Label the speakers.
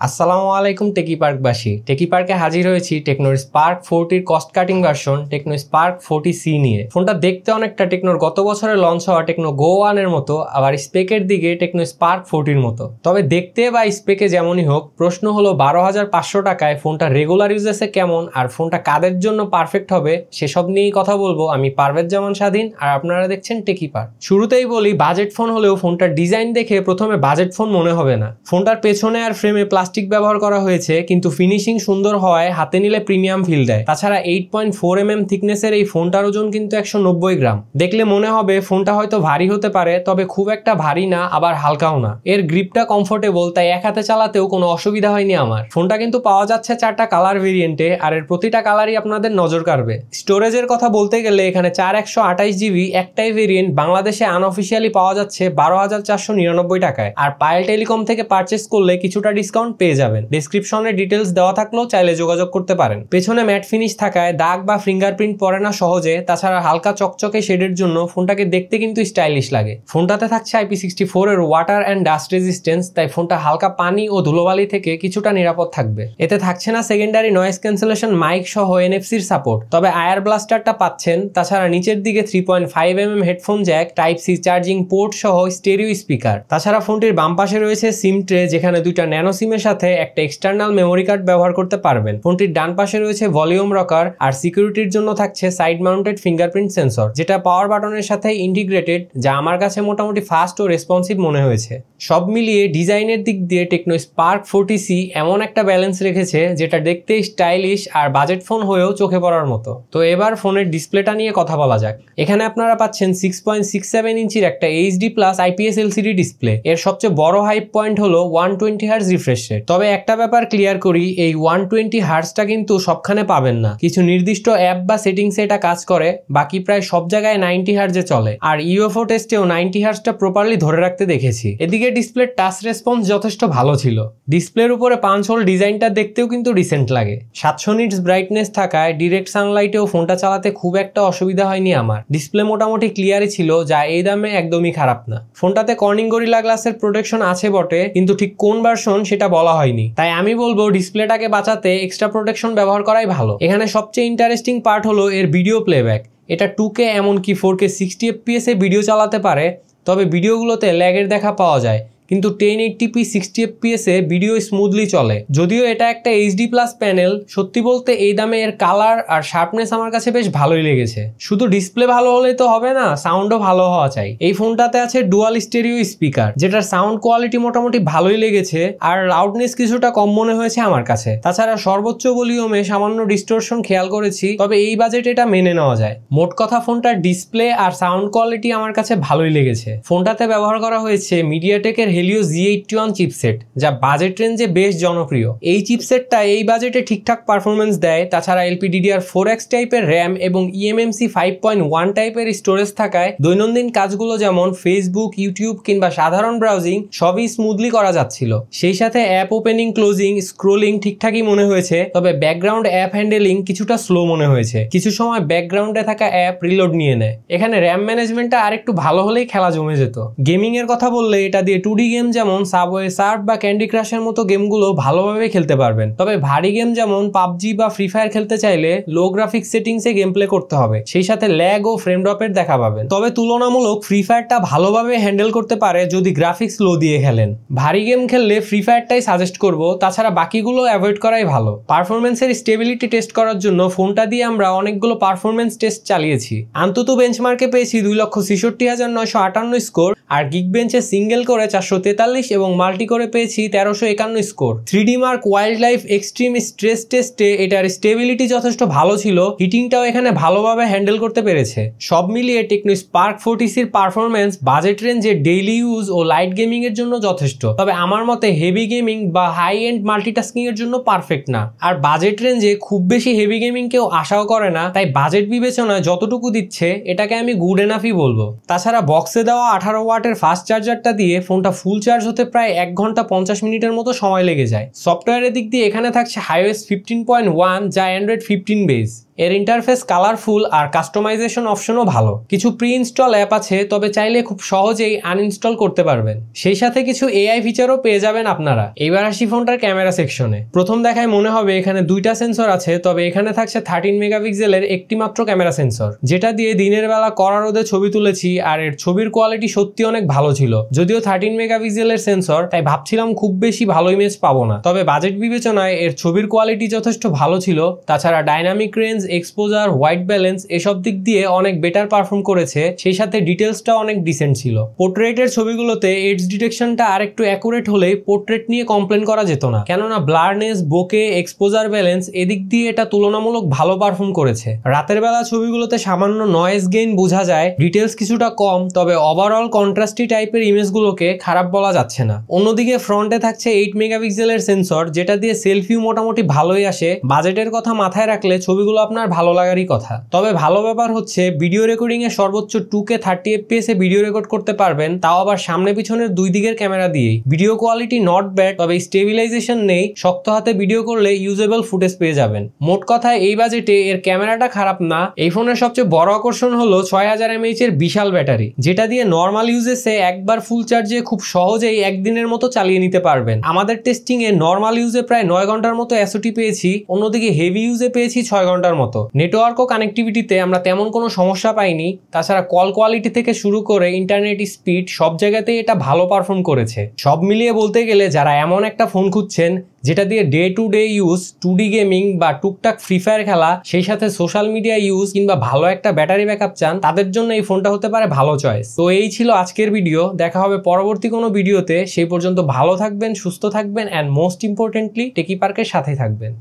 Speaker 1: আসসালামু আলাইকুম টেকি পার্কবাসী। টেকি পার্কে হাজির হয়েছি টেকনোর Spark 40 cost cutting version Tecno Spark 40C নিয়ে। ফোনটা দেখতে অনেকটা টেকনোর গত বছরে লঞ্চ হওয়া টেকনো গো 1 এর মতো, আবার স্পেকের দিকে টেকনো স্পার্ক 40 মতো। তবে দেখতে বা স্পেকে যেমনই হোক, প্রশ্ন হলো 12,500 টাকায় ফোনটা রেগুলার ইউজেসে কেমন আর ফোনটা কাদের জন্য পারফেক্ট হবে সেসব নিয়েই কথা বলবো। আমি পারভেজ জামান স্বাধীন আর আপনারা দেখছেন টেকি পার্ক। শুরুতেই বলি, বাজেট ফোন হলেও ফোনটার ডিজাইন দেখে প্রথমে বাজেট ফোন মনে হবে না। ফোনটার পেছনে আর ফ্রেমে প্লাস্টিক ব্যবহার করা হয়েছে, কিন্তু ফিনিশিং সুন্দর হওয়ায় হাতে নিলে প্রিমিয়াম ফিল দেয়। তাছাড়া 8.4 mm থিকনেসের এই ফোনটার ওজন কিন্তু 190 গ্রাম। দেখলে মনে হবে ফোনটা হয়তো ভারী হতে পারে, তবে খুব একটা ভারী না, আবার হালকাও না। এর গ্রিপটা কমফোর্টেবল, তাই এক হাতে চালাতেও কোনো অসুবিধা হয়নি আমার। ফোনটা কিন্তু পাওয়া যাচ্ছে 4টা কালার ভেরিয়েন্টে, আর এর প্রতিটা কালারই আপনাদের নজর কাড়বে। স্টোরেজের কথা বলতে গেলে এখানে 4128 GB একটাই ভেরিয়েন্ট বাংলাদেশে আনঅফিসিয়ালি পাওয়া যাচ্ছে 12,499 টাকায়, আর পায়েল টেলিকম থেকে পারচেস করলে কিছুটা ডিসকাউন্ট পেয়ে যাবেন। ডেসক্রিপশনে ডিটেলস দেওয়া থাকলেও চাইলে যোগাযোগ করতে পারেন। পেছনে ম্যাট ফিনিশ থাকায় দাগ বা ফিঙ্গারপ্রিন্ট পড়ে না সহজে। তাছাড়া হালকা চকচকে শেডের জন্য ফোনটাকে দেখতে কিন্তু স্টাইলিশ লাগে। ফোনটাতে থাকছে IP64 এর ওয়াটার অ্যান্ড ডাস্ট রেজিস্ট্যান্স, তাই ফোনটা হালকা পানি ও ধুলোবালি থেকে কিছুটা নিরাপদ থাকবে। এতে থাকছে না সেকেন্ডারি নয়েজ ক্যান্সেলেশন মাইক সহ NFC-র সাপোর্ট, তবে আয়ার ব্লাস্টারটা পাচ্ছেন। তাছাড়া নিচের দিকে 3.5 mm headphone Jack, Type-C charging port সহ স্টেরিও স্পিকার। তাছাড়া ফোনটির বাম পাশে রয়েছে সিম ট্রে, যেখানে দুইটা ন্যানো সিমের সাথে একটা এক্সটার্নাল মেমোরি কার্ড ব্যবহার করতে পারবেন। ফোনটির ডান পাশে রয়েছে ভলিউম রকার, আর সিকিউরিটির জন্য থাকছে সাইড মাউন্টেড ফিঙ্গারপ্রিন্ট সেন্সর, যেটা পাওয়ার বাটনের সাথে ইন্টিগ্রেটেড, যা আমার কাছে মোটামুটি ফাস্ট ও রেসপন্সিভ মনে হয়েছে। সব মিলিয়ে ডিজাইনের দিক দিয়ে টেকনো স্পার্ক 40C এমন একটা ব্যালেন্স রেখেছে যেটা দেখতে স্টাইলিশ আর বাজেট ফোন হয়েও চোখে পড়ার মতো। তো এবার ফোনের ডিসপ্লেটা নিয়ে কথা বলা যাক। এখানে আপনারা পাচ্ছেন 6.67 ইঞ্চির একটা HD+ IPS LCD ডিসপ্লে। এর সবচেয়ে বড় হাইপ পয়েন্ট হলো 120 Hz রিফ্রেশ রেট। তবে একটা ব্যাপার ক্লিয়ার করি, এই 120 হার্টজটা কিন্তু সবখানে পাবেন না। কিছু নির্দিষ্ট অ্যাপ বা সেটিংসে এটা কাজ করে, বাকি প্রায় সব জায়গায় 90 হার্টজে চলে। আর UFO টেস্টেও 90 হার্টজটা প্রপারলি ধরে রাখতে দেখেছি। এদিকে ডিসপ্লের টাচ রেসপন্স যথেষ্ট ভালো ছিল। ডিসপ্লের উপরে পাঞ্চ হোল ডিজাইনটা দেখতেও কিন্তু রিসেন্ট লাগে। 700 নিটস ব্রাইটনেস থাকায় ডিরেক্ট সানলাইটেও ফোনটা চালাতে খুব একটা অসুবিধা হয়নি আমার। ডিসপ্লে মোটামুটি ক্লিয়ারই ছিল, যা এই দামে একদমই খারাপ না। ফোনটাতে কর্নিং গরিলা গ্লাসের প্রোটেকশন আছে বটে, কিন্তু ঠিক কোন ভার্সন সেটা বলা হয়নি, তাই আমি বলবো ডিসপ্লেটাকে বাঁচাতে এক্সট্রা প্রোটেকশন ব্যবহার করাই ভালো। এখানে সবচেয়ে ইন্টারেস্টিং পার্ট হলো এর ভিডিও প্লেব্যাক। এটা 2K এমনকি 4K 60 FPS এ ভিডিও চালাতে পারে, তবে ভিডিওগুলোতে ল্যাগের দেখা পাওয়া যায়, কিন্তু 1080p 60 FPS এ ভিডিও স্মুথলি চলে। যদিও এটা একটা HD+ প্যানেল, সত্যি বলতে এই দামে এর কালার আর শার্পনেস আমার কাছে বেশ ভালোই লেগেছে। শুধু ডিসপ্লে ভালো হলেই তো হবে না, সাউন্ডও ভালো হওয়া চাই। এই ফোনটাতে আছে ডুয়াল স্টেরিও স্পিকার, যেটার সাউন্ড কোয়ালিটি মোটামুটি ভালোই লেগেছে, আর লাউডনেস কিছুটা কম মনে হয়েছে আমার কাছে। তাছাড়া সর্বোচ্চ ভলিউমে সামান্য ডিস্টরশন খেয়াল করেছি, তবে এই বাজেটে এটা মেনে নেওয়া যায়। মোট কথা ফোনটার ডিসপ্লে আর সাউন্ড কোয়ালিটি আমার কাছে ভালোই লেগেছে। ফোনটাতে ব্যবহার করা হয়েছে মিডিয়াটেকের হেলিও G81 চিপসেট, যা বাজেট রেঞ্জে বেশ জনপ্রিয়। এই চিপসেটটা এই বাজেটে ঠিকঠাক পারফরমেন্স দেয়। তাছাড়া LPDDR4X টাইপের র্যাম এবং eMMC 5.1 টাইপের স্টোরেজ থাকায় দৈনন্দিন কাজগুলো যেমন ফেসবুক, ইউটিউব কিংবা সাধারণ ব্রাউজিং সবই স্মুথলি করা যাচ্ছিল। সেই সাথে অ্যাপ ওপেনিং, ক্লোজিং, স্ক্রোলিং ঠিকঠাকই মনে হয়েছে, তবে ব্যাকগ্রাউন্ড অ্যাপ হ্যান্ডেলিং কিছুটা স্লো মনে হয়েছে। কিছু সময় ব্যাকগ্রাউন্ডে থাকা অ্যাপ রিলোড নিয়ে নেয়। এখানে র্যাম ম্যানেজমেন্টটা আরেকটু ভালো হলেই খেলা জমে যেত। গেমিং এর কথা বললে এটা দিয়ে 2D গেম যেমন সাবওয়ে সার্ফ বা ক্যান্ডি ক্রাশের মতো গেমগুলো ভালোভাবে খেলতে পারবেন। তবে ভারী গেম যেমন পাবজি বা ফ্রি ফায়ার খেলতে চাইলে লো গ্রাফিক্স সেটিংসে গেম প্লে করতে হবে, সেই সাথে ল্যাগ ও ফ্রেম ড্রপের দেখা পাবেন। তবে তুলনামূলক ফ্রি ফায়ারটা ভালোভাবে হ্যান্ডেল করতে পারে যদি গ্রাফিক্স লো দিয়ে খেলেন। ভারী গেম খেললে ফ্রি ফায়ারটাই সাজেস্ট করব, তাছাড়া বাকিগুলো অ্যাভয়েড করাই ভালো। পারফরমেন্সের স্টেবিলিটি টেস্ট করার জন্য ফোনটা দিয়ে আমরা অনেকগুলো পারফরমেন্স টেস্ট চালিয়েছি। আন্তত বেঞ্চমার্কে পেয়েছি 2,66,958 স্কোর, আর গিগ বেঞ্চে সিঙ্গেল করে 443 এবং মাল্টি করে পেয়েছি 1351 score. 3D mark wild life extreme stress টেস্টে এটার স্টেবিলিটি যথেষ্ট ভালো ছিল, হিটিংটাও এখানে ভালোভাবে হ্যান্ডেল করতে পেরেছে। সব মিলিয়ে টেকনো স্পার্ক 40Cর পারফরমেন্স বাজেট রেঞ্জে ডেইলি ইউজ ও লাইট গেমিং এর জন্য যথেষ্ট, তবে আমার মতে হেভি গেমিং বা হাই এন্ড মাল্টিটাস্কিং এর জন্য পারফেক্ট না। আর বাজেট রেঞ্জে খুব বেশি হেভি গেমিং কেউ আশাও করে না, তাই বাজেট বিবেচনায় যতটুকু দিচ্ছে এটাকে আমি গুড এনাফই বলবো। তাছাড়া বক্সে দেওয়া 18 ওয়াটের ফাস্ট চার্জারটা দিয়ে ফোনটা ফুল চার্জ হতে প্রায় 1 ঘন্টা 50 মিনিটের মতো সময় লেগে যায়। সফটওয়্যারের দিক দিয়ে এখানে থাকছে iOS 15.1, যা অ্যান্ড্রয়েড 15 বেস। এর ইন্টারফেস কালারফুল আর কাস্টমাইজেশন অপশনও ভালো। কিছু প্রি ইনস্টল অ্যাপ আছে, তবে চাইলে খুব সহজেই আনইনস্টল করতে পারবেন। সেই সাথে কিছু এআই ফিচারও পেয়ে যাবেন আপনারা। এইবার আসি ফোনটার ক্যামেরা সেকশনে। প্রথম দেখায় মনে হবে এখানে দুইটা সেন্সর আছে, তবে এখানে থাকছে 13 মেগাপিক্সেলের একটি মাত্র ক্যামেরা সেন্সর, যেটা দিয়ে দিনের বেলা কড়া রোদে ছবি তুলেছি আর এর ছবির কোয়ালিটি সত্যি অনেক ভালো ছিল। যদিও 13 মেগাপিক্সেলের সেন্সর, তাই ভাবছিলাম খুব বেশি ভালো ইমেজ পাবো না, তবে বাজেট বিবেচনায় এর ছবির কোয়ালিটি যথেষ্ট ভালো ছিল। তাছাড়া dynamic range, exposure, white balance এসব দিক দিয়ে অনেক বেটার পারফর্ম করেছে। সেই সাথে ডিটেলসটা অনেক ডিসেন্ট ছিল। পোর্ট্রেটের ছবিগুলোতে এডজ ডিটেকশনটা আর একটু অ্যাকুরেট হলে পোর্ট্রেট নিয়ে কমপ্লেন করা যেত না, কেননা ব্লারনেস, বোকে, এক্সপোজার ব্যালেন্স এদিক দিয়ে এটা তুলনামূলক ভালো পারফর্ম করেছে। রাতের বেলা ছবিগুলোতে সামান্য নয়েজ গেইন বোঝা যায়, ডিটেলস কিছুটা কম, তবে ওভারঅল কন্ট্রাস্টি টাইপের ইমেজগুলোকে খারাপ বলা যাচ্ছে না। অন্যদিকে ফ্রন্টে থাকছে 8 মেগাপিক্সেলের সেন্সর, যেটা দিয়ে সেলফিও মোটামুটি ভালোই আসে। বাজেটের কথা মাথায় রাখলে ছবিগুলো আপনার ভালো লাগারই কথা। তবে ভালো ব্যাপার হচ্ছে ভিডিও রেকর্ডিং এ সর্বোচ্চ 2K 30 fps এ ভিডিও রেকর্ড করতে পারবেন, তাও আবার সামনে পিছনের দুই দিকের ক্যামেরা দিয়েই। ভিডিও কোয়ালিটি নট ব্যাড, তবে স্টেবিলাইজেশন নেই। শক্ত হাতে ভিডিও করলে ইউজেবল ফুটেজ পেয়ে যাবেন। মোট কথা এই বাজেটে এর ক্যামেরাটা খারাপ না। এই ফোনের সবচেয়ে বড় আকর্ষণ হলো 6000 mAh এর বিশাল ব্যাটারি, যেটা দিয়ে নর্মাল ইউজেসে একবার ফুল চার্জে খুব সহজেই একদিনের মতো চালিয়ে নিতে পারবেন। আমাদের টেস্টিং এ নর্মাল ইউজে প্রায় 9 ঘন্টার মতো এসওটি পেয়েছি, অন্যদিকে হেভি ইউজে পেয়েছি 6 ঘন্টার মতো। নেটওয়ার্ক ও কানেক্টিভিটিতে আমরা তেমন কোনো সমস্যা পাইনি। তাছাড়া কল কোয়ালিটি থেকে শুরু করে ইন্টারনেট স্পিড সব জায়গাতেই এটা ভালো পারফর্ম করেছে। সব মিলিয়ে বলতে গেলে যারা এমন একটা ফোন খুঁজছেন যেটা দিয়ে day to day use, 2D gaming বা টুকটাক ফ্রি ফায়ার খেলা, সেই সাথে সোশ্যাল মিডিয়া ইউজ কিংবা ভালো একটা ব্যাটারি ব্যাকআপ চান, তাদের জন্য এই ফোনটা হতে পারে ভালো চয়েস। তো এই ছিল আজকের ভিডিও। দেখা হবে পরবর্তী কোনো ভিডিওতে। সেই পর্যন্ত ভালো থাকবেন, সুস্থ থাকবেন, অ্যান্ড মোস্ট ইম্পর্টেন্টলি টেকি পার্কের সাথে থাকবেন।